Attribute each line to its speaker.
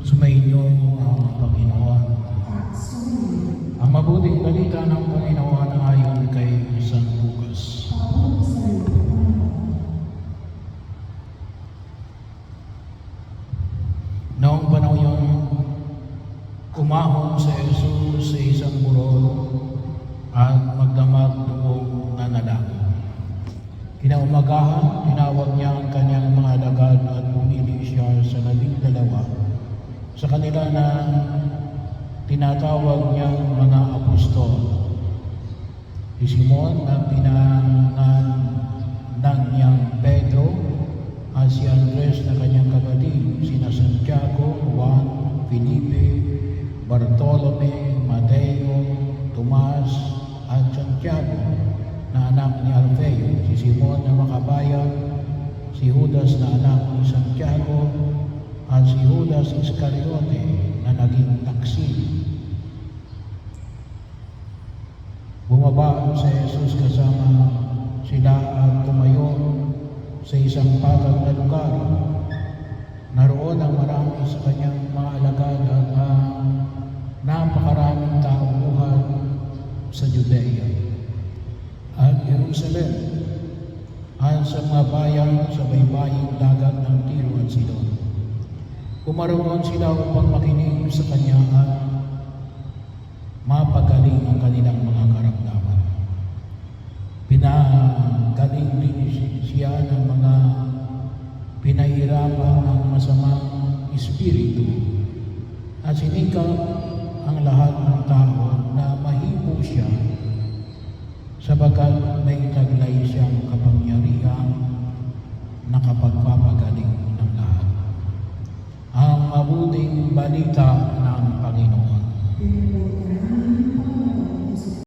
Speaker 1: Sumainyo ang Panginoon. Ang mabuting balita ng Panginoon ayon kay San Lucas. Noong panahon yun, umahon si Jesus sa isang burol at magdamag doong nanalangin. Kinaumagahan, tinawag niya ang kanyang mga alagad at pumili siya sa 12 sa kanila na tinatawag niyang mga apostol. Si Simon na pinangalan niyang Pedro at si Andres na kanyang kapatid, sina Santiago, Juan, Felipe, Bartolome, Mateo, Tomas at Santiago na anak ni Alfeo, si Simon na makabayan, si Judas na anak ni Santiago, at si Judas Iscariote na naging taksil. Bumaba si Jesus kasama sila at tumayo sa isang patag na lugar. Naroon ang marami sa kanyang mga alagad at napakaraming tao buhat sa Judea at Jerusalem at sa mga bayan sa baybaying dagat ng Tiro at Sidon. Pumaroon sila upang makinig sa kanya at mapagaling ang kanilang mga karamdaman. Pinagaling din siya ng mga pinahirapan ng masamang espiritu at sinikap ang lahat ng tao na mahipo siya sapagkat may taglay siyang kapangyarihan na kapagpapagaling ng lahat. Ang mabuting balita